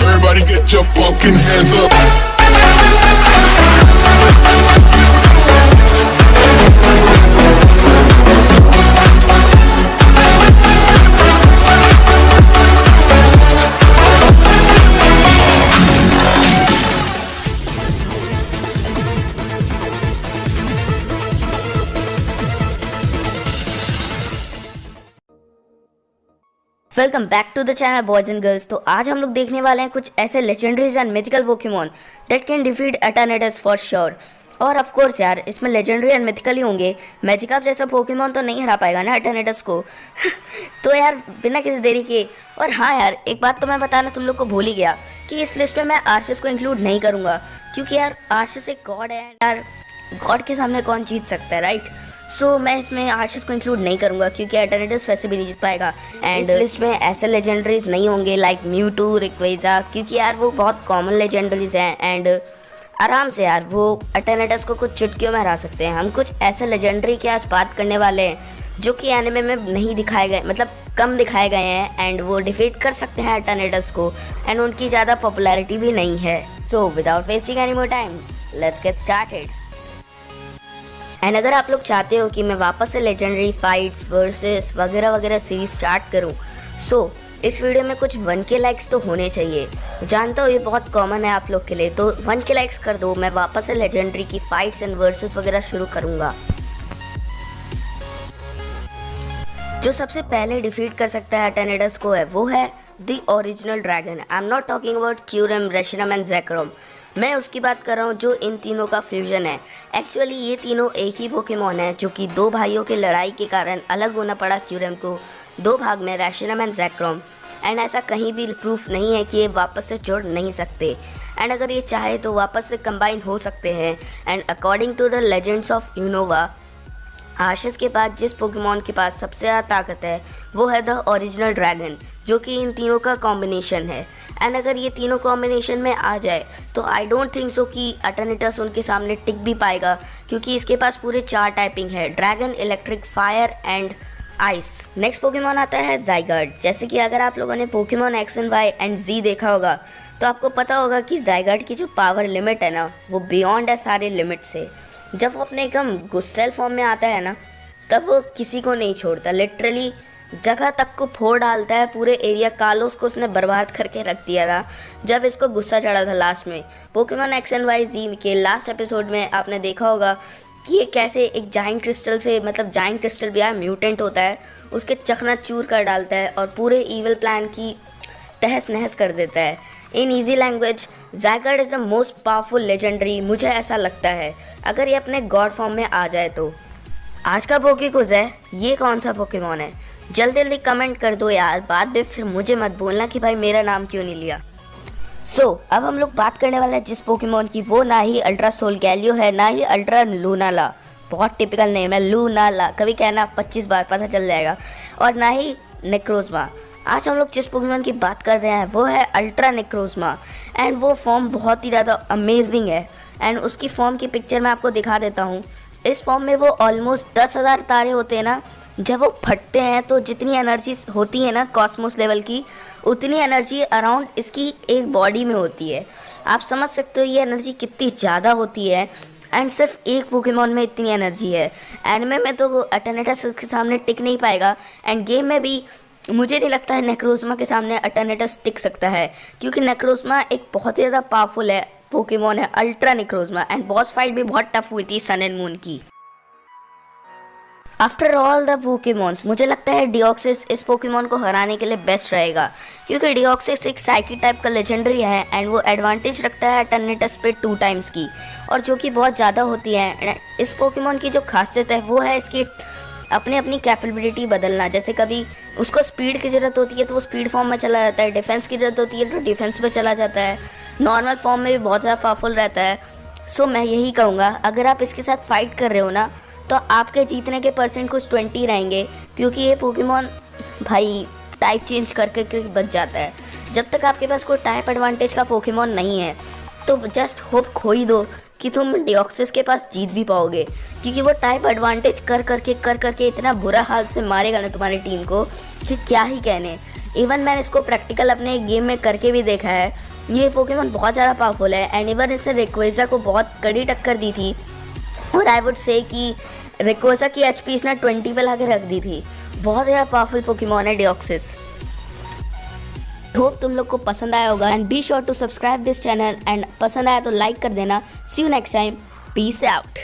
Everybody get your fucking hands up. Welcome back to the channel boys and girls. तो आज हम लोग देखने वाले हैं कुछ ऐसे legendaries and mythical Pokemon that can defeat Eternatus for sure. और ऑफ कोर्स यार, इसमें लेजेंडरी एंड मिथिकल ही होंगे। मैजिकाप जैसा पोकेमॉन तो नहीं हरा पाएगा ना एटर्नेटस को। तो यार बिना किसी देरी के, और हाँ यार एक बात तो मैं बताना तुम लोग को भूल ही गया कि इस लिस्ट में मैं आर्शस को इंक्लूड नहीं करूँगा, क्योंकि यार आर्शस एक गॉड है यार, गॉड के सामने कौन जीत सकता है, राइट। सो मैं इसमें आर्शस को इंक्लूड नहीं करूँगा क्योंकि एटर्नेटस वैसे भी नहीं जीत पाएगा। एंड इस लिस्ट में ऐसे लेजेंडरीज नहीं होंगे लाइक म्यूटू, रिक्वेजा, क्योंकि यार वो बहुत कॉमन लेजेंडरीज हैं एंड आराम से यार वो एटर्नेटस को कुछ चुटकियों में हरा सकते हैं। हम कुछ ऐसे लेजेंडरी की आज बात करने वाले हैं जो कि एनिमे में नहीं दिखाए गए, मतलब कम दिखाए गए हैं एंड वो डिफीट कर सकते हैं एटर्नेटस को एंड उनकी ज़्यादा पॉपुलैरिटी भी नहीं है। So without wasting any more time let's get started. And अगर आप लोग चाहते हो कि मैं वापस से लेजेंडरी फाइट्स वर्सेस वगैरह वगैरह सीरीज स्टार्ट करूं, सो इस वीडियो में कुछ 1K लाइक्स तो होने चाहिए। जानता हूँ ये बहुत कॉमन है आप लोग के लिए, तो 1K लाइक्स कर दो, मैं वापस से लेजेंडरी की फाइट्स एंड वर्सेस वगैरह शुरू करूँगा। जो सबसे पहले डिफीट कर सकता है एटर्नेटस को है वो है the original dragon. I am not talking about Kyurem, Reshiram and Zekrom. मैं उसकी बात कर रहा हूँ जो इन तीनों का फ्यूजन है। एक्चुअली ये तीनों एक ही पोकेमॉन है, जो कि दो भाइयों के लड़ाई के कारण अलग होना पड़ा क्यूरम को दो भाग में, रेशिनम एंड जैकरोम। एंड ऐसा कहीं भी प्रूफ नहीं है कि ये वापस से जोड़ नहीं सकते एंड अगर ये चाहे तो वापस से कंबाइन हो सकते हैं। And according to the legends of Unova, Arceus के बाद जिस पोकेमॉन के पास सबसे ज़्यादा ताकत है वो है द ओरिजिनल ड्रैगन, जो कि इन तीनों का कॉम्बिनेशन है। एंड अगर ये तीनों कॉम्बिनेशन में आ जाए तो आई डोंट थिंक सो कि एटर्नेटस उनके सामने टिक भी पाएगा, क्योंकि इसके पास पूरे 4 टाइपिंग है, dragon, electric, fire and ice. Next Pokemon आता है ज़ाइगार्ड। जैसे कि अगर आप लोगों ने Pokemon X and Y and Z देखा होगा तो आपको पता होगा कि ज़ाइगार्ड की जो पावर लिमिट है ना, वो बियॉन्ड है सारे लिमिट से। जब वो अपने एकदम गुस्सेल फॉर्म में आता है ना, तब वो किसी को नहीं छोड़ता, लिटरली जगह तक को फोड़ डालता है। पूरे एरिया कालोस को उसने बर्बाद करके रख दिया था जब इसको गुस्सा चढ़ा था लास्ट में। पोकेमॉन एक्स एंड वाई जी के लास्ट एपिसोड में आपने देखा होगा कि ये कैसे एक जाइंट क्रिस्टल से, मतलब जाइंट क्रिस्टल भी म्यूटेंट होता है, उसके चकनाचूर कर डालता है और पूरे ईवल प्लान की तहस नहस कर देता है। In easy language, Zygarde is the most powerful legendary, मुझे ऐसा लगता है, अगर ये अपने गॉड फॉर्म में आ जाए तो। आज का पोके क्विज है, ये कौन सा पोकेमॉन है? जल्दी जल्दी कमेंट कर दो यार, बाद में फिर मुझे मत बोलना कि भाई मेरा नाम क्यों नहीं लिया। अब हम लोग बात करने वाले हैं जिस पोकेमॉन की, वो ना ही अल्ट्रा सोलगैलियो है ना ही अल्ट्रा लूनाला, बहुत टिपिकल नेम है लूनाला, कभी कहना 25 बार पता चल जाएगा, और ना ही नेक्रोजमा। आज हम लोग जिस पोकेमॉन की बात कर रहे हैं वो है अल्ट्रा नेक्रोजमा एंड वो फॉर्म बहुत ही ज़्यादा अमेजिंग है। एंड उसकी फॉर्म की पिक्चर मैं आपको दिखा देता हूँ। इस फॉर्म में वो ऑलमोस्ट 10,000 तारे होते हैं ना, जब वो फटते हैं तो जितनी एनर्जी होती है ना कॉस्मोस लेवल की, उतनी एनर्जी अराउंड इसकी एक बॉडी में होती है। आप समझ सकते हो ये एनर्जी कितनी ज़्यादा होती है एंड सिर्फ एक पोकेमॉन में इतनी एनर्जी है। एनिमे में तो वो एटर्नेटस के सामने टिक नहीं पाएगा एंड गेम में भी मुझे नहीं लगता है नेक्रोजमा के सामने एटर्नेटस टिक सकता है, क्योंकि नेक्रोजमा एक बहुत ही ज़्यादा पावरफुल है पोकेमॉन है ultra Necrozma. And boss fight भी बहुत टफ हुई थी सन एंड मून की। आफ्टर ऑल द पोकेमॉन्स, मुझे लगता है डिओक्सिस इस पोकेमॉन को हराने के लिए बेस्ट रहेगा, क्योंकि डिओक्सिस एक साइकी टाइप का लेजेंडरी है एंड वो एडवांटेज रखता है एटर्नेटस पे 2 टाइम्स की, और जो कि बहुत ज़्यादा होती है। इस पोकेमॉन की जो खासियत है वो है इसकी अपनी कैपेबिलिटी बदलना। जैसे कभी उसको स्पीड की ज़रूरत होती है तो वो स्पीड फॉर्म में चला जाता है, डिफेंस की ज़रूरत होती है तो डिफेंस में चला जाता है, नॉर्मल फॉर्म में भी बहुत ज़्यादा पावरफुल रहता है। मैं यही कहूँगा, अगर आप इसके साथ फाइट कर रहे हो ना तो आपके जीतने के परसेंट कुछ 20 रहेंगे, क्योंकि ये पोकेमॉन भाई टाइप चेंज करके बच जाता है। जब तक आपके पास कोई टाइप एडवांटेज का पोकेमॉन नहीं है तो जस्ट होप खो ही दो कि तुम डिओक्सिस के पास जीत भी पाओगे, क्योंकि वो टाइप एडवांटेज कर करके इतना बुरा हाल से मारेगा ना तुम्हारी टीम को कि क्या ही कहने। इवन मैंने इसको प्रैक्टिकल अपने गेम में करके भी देखा है ये पोकेमॉन बहुत ज़्यादा पावरफुल है एंड इवन इससे रेक्वेजा को बहुत कड़ी टक्कर दी थी और आई वुड से कि रेक्वेजा की एचपी इसने 20 पे ला के रख दी थी। बहुत ज़्यादा पावरफुल पोकेमॉन है डिओक्सिस। होप तुम लोग को पसंद आया होगा and be sure to subscribe this channel and पसंद आया तो लाइक कर देना। See you next time, peace out.